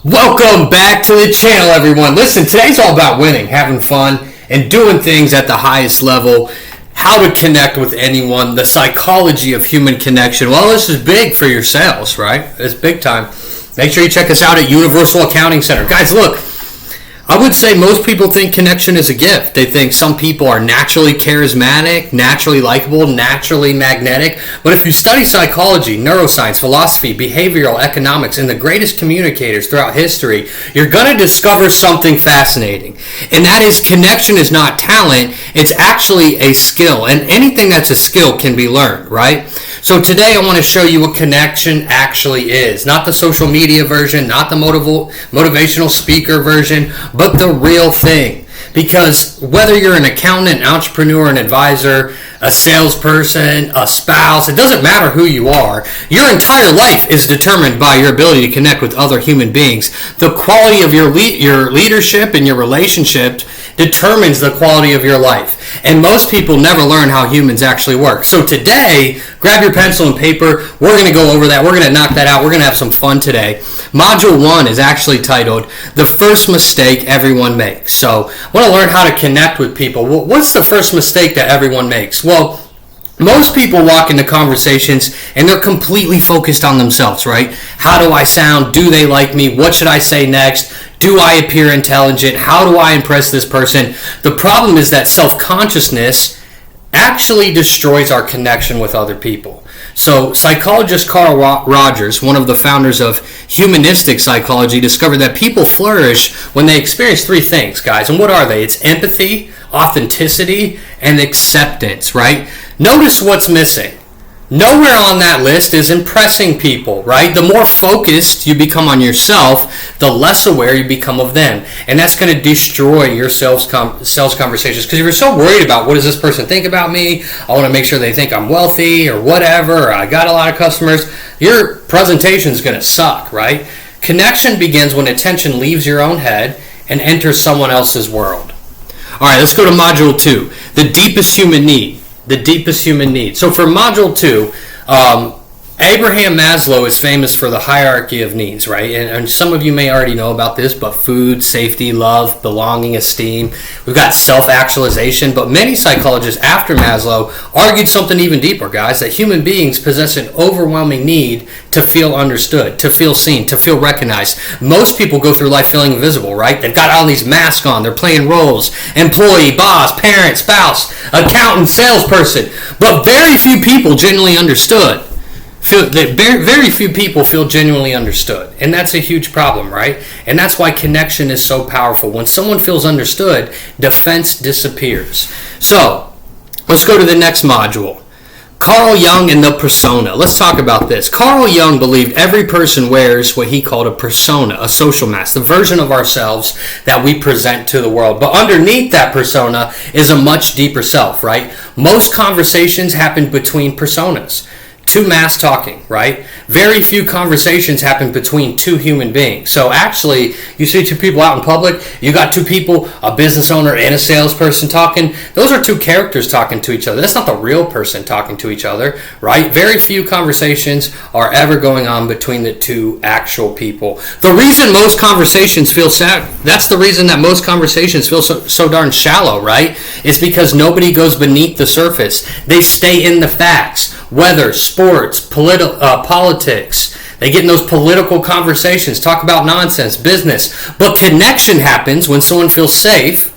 Welcome back to the channel, everyone. Listen, today's all about winning, having fun, and doing things at the highest level. How to connect with anyone, the psychology of human connection. Well, this is big for your sales, right? It's big time. Make sure you check us out at Universal Accounting Center. Guys, look, I would say most people think connection is a gift. They think some people are naturally charismatic, naturally likable, naturally magnetic. But if you study psychology, neuroscience, philosophy, behavioral economics, and the greatest communicators throughout history, you're going to discover something fascinating. And that is, connection is not talent, it's actually a skill. And anything that's a skill can be learned, right? So today I want to show you what connection actually is. Not the social media version, not the motivational speaker version, but the real thing. Because whether you're an accountant, an entrepreneur, an advisor, a salesperson, a spouse, it doesn't matter who you are. Your entire life is determined by your ability to connect with other human beings. The quality of your leadership and your relationship determines the quality of your life. And most people never learn how humans actually work. So today, grab your pencil and paper. We're going to go over that. We're going to knock that out. We're going to have some fun today. Module 1 is actually titled, The First Mistake Everyone Makes. So I want to learn how to connect with people. Well, what's the first mistake that everyone makes? Well, most people walk into conversations and they're completely focused on themselves, right? How do I sound? Do they like me? What should I say next? Do I appear intelligent? How do I impress this person? The problem is that self-consciousness actually destroys our connection with other people. So psychologist Carl Rogers, one of the founders of humanistic psychology, discovered that people flourish when they experience three things, guys. And what are they? It's empathy, authenticity, and acceptance, right? Notice what's missing. Nowhere on that list is impressing people, right? The more focused you become on yourself, the less aware you become of them. And that's going to destroy your sales conversations. Because if you're so worried about what does this person think about me, I want to make sure they think I'm wealthy or whatever, or I got a lot of customers, your presentation is going to suck, right? Connection begins when attention leaves your own head and enters someone else's world. All right, let's go to Module 2, the deepest human need. The deepest human need. So for Module 2, Abraham Maslow is famous for the hierarchy of needs, right? And some of you may already know about this, but food, safety, love, belonging, esteem. We've got self-actualization, but many psychologists after Maslow argued something even deeper, guys, that human beings possess an overwhelming need to feel understood, to feel seen, to feel recognized. Most people go through life feeling invisible, right? They've got all these masks on, they're playing roles, employee, boss, parent, spouse, accountant, salesperson, but very few people genuinely understood. Very few people feel genuinely understood, and that's a huge problem, right? And that's why connection is so powerful. When someone feels understood, defense disappears. So let's go to the next module. Carl Jung and the persona. Let's talk about this. Carl Jung believed every person wears what he called a persona, a social mask, the version of ourselves that we present to the world. But underneath that persona is a much deeper self, right? Most conversations happen between personas. Two masks talking, right? Very few conversations happen between two human beings. So actually, you see two people out in public, you got two people, a business owner and a salesperson talking. Those are two characters talking to each other. That's not the real person talking to each other, right? Very few conversations are ever going on between the two actual people. The reason most conversations feel sad, that's the reason that most conversations feel so darn shallow, right? It's because nobody goes beneath the surface. They stay in the facts. Weather, sports, politics. They get in those political conversations, talk about nonsense, business. But connection happens when someone feels safe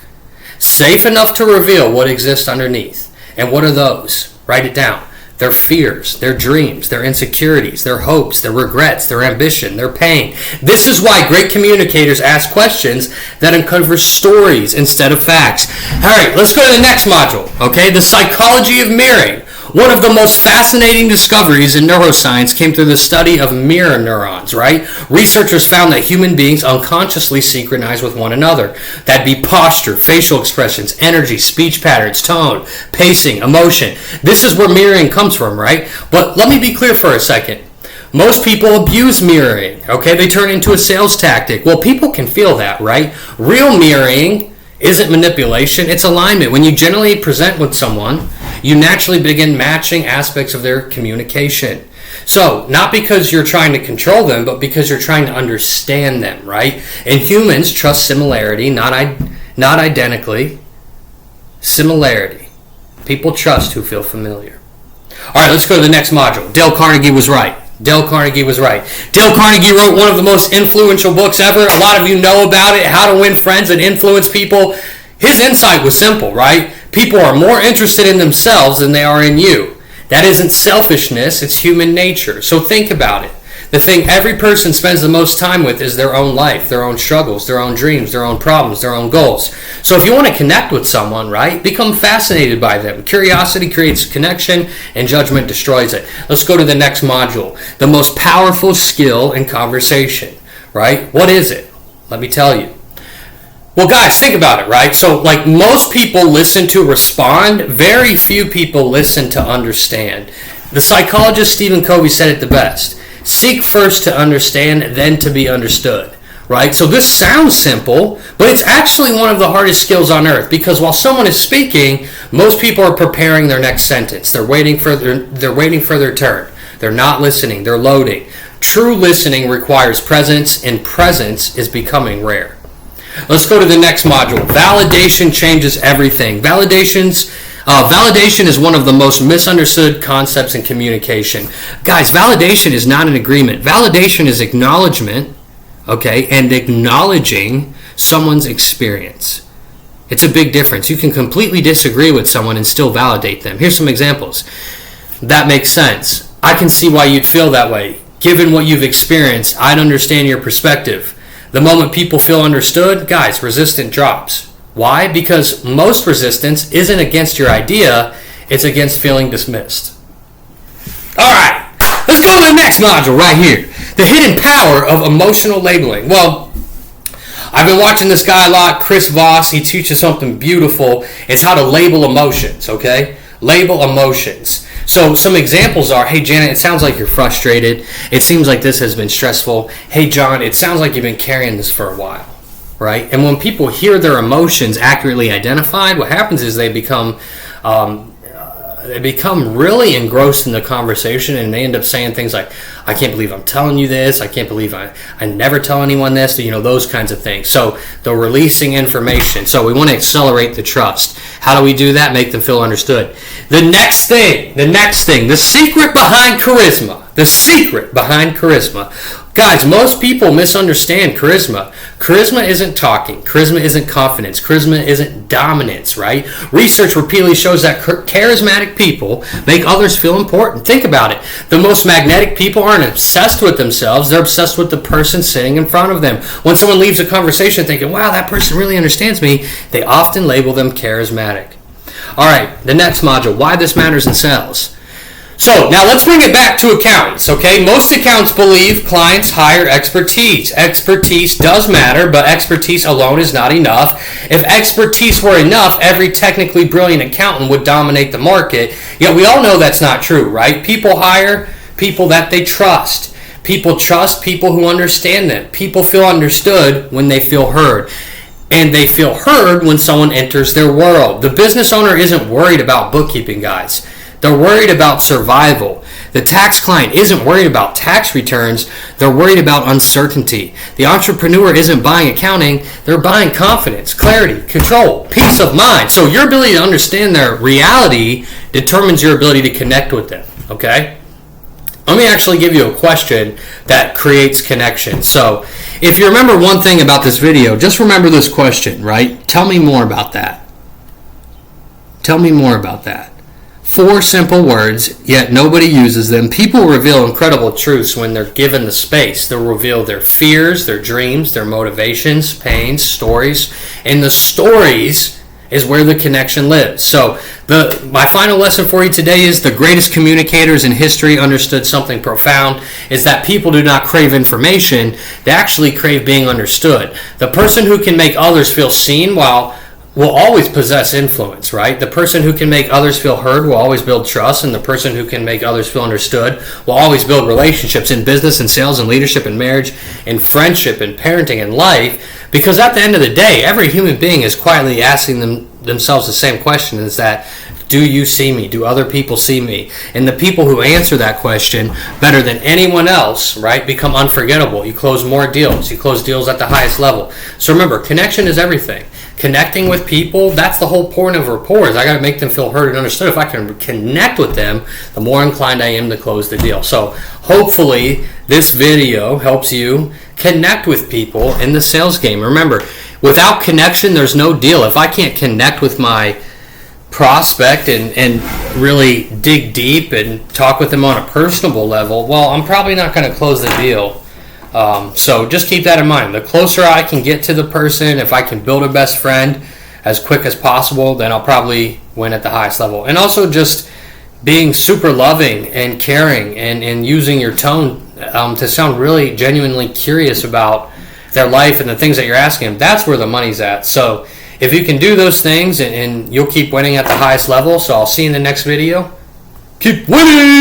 enough to reveal what exists underneath. And what are those? Write it down. Their fears, their dreams, their insecurities, their hopes, their regrets, their ambition, their pain. This is why great communicators ask questions that uncover stories instead of facts. All right, let's go to the next module, okay? The psychology of mirroring. One of the most fascinating discoveries in neuroscience came through the study of mirror neurons, right? Researchers found that human beings unconsciously synchronize with one another. That'd be posture, facial expressions, energy, speech patterns, tone, pacing, emotion. This is where mirroring comes from, right? But let me be clear for a second. Most people abuse mirroring, okay? They turn it into a sales tactic. Well, people can feel that, right? Real mirroring isn't manipulation, it's alignment. When you generally present with someone, you naturally begin matching aspects of their communication. So, not because you're trying to control them, but because you're trying to understand them, right? And humans trust similarity, not identically. Similarity. People trust who feel familiar. All right, let's go to the next module. Dale Carnegie was right. Dale Carnegie wrote one of the most influential books ever. A lot of you know about it, How to Win Friends and Influence People. His insight was simple, right? People are more interested in themselves than they are in you. That isn't selfishness, it's human nature. So think about it. The thing every person spends the most time with is their own life, their own struggles, their own dreams, their own problems, their own goals. So if you want to connect with someone, right, become fascinated by them. Curiosity creates connection and judgment destroys it. Let's go to the next module. The most powerful skill in conversation, right? What is it? Let me tell you. Well, guys, think about it, right? So, like, most people listen to respond. Very few people listen to understand. The psychologist Stephen Covey said it the best. Seek first to understand, then to be understood, right? So this sounds simple, but it's actually one of the hardest skills on earth, because while someone is speaking, most people are preparing their next sentence. They're waiting for their turn. They're not listening. They're loading. True listening requires presence, and presence is becoming rare. Let's go to the next module. Validation changes everything. Validation is one of the most misunderstood concepts in communication. Guys, validation is not an agreement. Validation is acknowledgement, okay, and acknowledging someone's experience. It's a big difference. You can completely disagree with someone and still validate them. Here's some examples. That makes sense. I can see why you'd feel that way. Given what you've experienced, I'd understand your perspective. The moment people feel understood, guys, resistance drops. Why? Because most resistance isn't against your idea, it's against feeling dismissed. All right, let's go to the next module right here. The hidden power of emotional labeling. Well, I've been watching this guy a lot, Chris Voss. He teaches something beautiful. It's how to label emotions, okay? Label emotions. So some examples are, hey, Janet, it sounds like you're frustrated. It seems like this has been stressful. Hey, John, it sounds like you've been carrying this for a while. Right? And when people hear their emotions accurately identified, what happens is they become really engrossed in the conversation, and they end up saying things like, I can't believe I'm telling you this. I can't believe I never tell anyone this. You know, those kinds of things. So they're releasing information. So we want to accelerate the trust. How do we do that? Make them feel understood. The next thing, the secret behind charisma. The secret behind charisma. Guys, most people misunderstand charisma. Charisma isn't talking. Charisma isn't confidence. Charisma isn't dominance, right? Research repeatedly shows that charismatic people make others feel important. Think about it. The most magnetic people aren't obsessed with themselves. They're obsessed with the person sitting in front of them. When someone leaves a conversation thinking, wow, that person really understands me, they often label them charismatic. All right, the next module, why this matters in sales. So, now let's bring it back to accountants, okay? Most accountants believe clients hire expertise. Expertise does matter, but expertise alone is not enough. If expertise were enough, every technically brilliant accountant would dominate the market. Yet we all know that's not true, right? People hire people that they trust. People trust people who understand them. People feel understood when they feel heard. And they feel heard when someone enters their world. The business owner isn't worried about bookkeeping, guys. They're worried about survival. The tax client isn't worried about tax returns. They're worried about uncertainty. The entrepreneur isn't buying accounting. They're buying confidence, clarity, control, peace of mind. So your ability to understand their reality determines your ability to connect with them, okay? Let me actually give you a question that creates connection. So if you remember one thing about this video, just remember this question, right? Tell me more about that. Tell me more about that. 4 simple words, yet nobody uses them. People reveal incredible truths when they're given the space. They'll reveal their fears, their dreams, their motivations, pains, stories. And the stories is where the connection lives. So my final lesson for you today is the greatest communicators in history understood something profound, is that people do not crave information. They actually crave being understood. The person who can make others feel seen will always possess influence, right? The person who can make others feel heard will always build trust, and the person who can make others feel understood will always build relationships in business and sales and leadership and marriage and friendship and parenting and life. Because at the end of the day, every human being is quietly asking themselves the same question, is that, Do you see me? Do other people see me? And the people who answer that question better than anyone else, right, become unforgettable. You close more deals. You close deals at the highest level. So remember, connection is everything. Connecting with people, that's the whole point of rapport, is I got to make them feel heard and understood. If I can connect with them, the more inclined I am to close the deal. So hopefully this video helps you connect with people in the sales game. Remember, without connection, there's no deal. If I can't connect with my prospect and really dig deep and talk with them on a personable level, well, I'm probably not going to close the deal. So just keep that in mind. The closer I can get to the person, if I can build a best friend as quick as possible, then I'll probably win at the highest level. And also just being super loving and caring and using your tone to sound really genuinely curious about their life and the things that you're asking them. That's where the money's at. So if you can do those things, and you'll keep winning at the highest level. So I'll see you in the next video. Keep winning!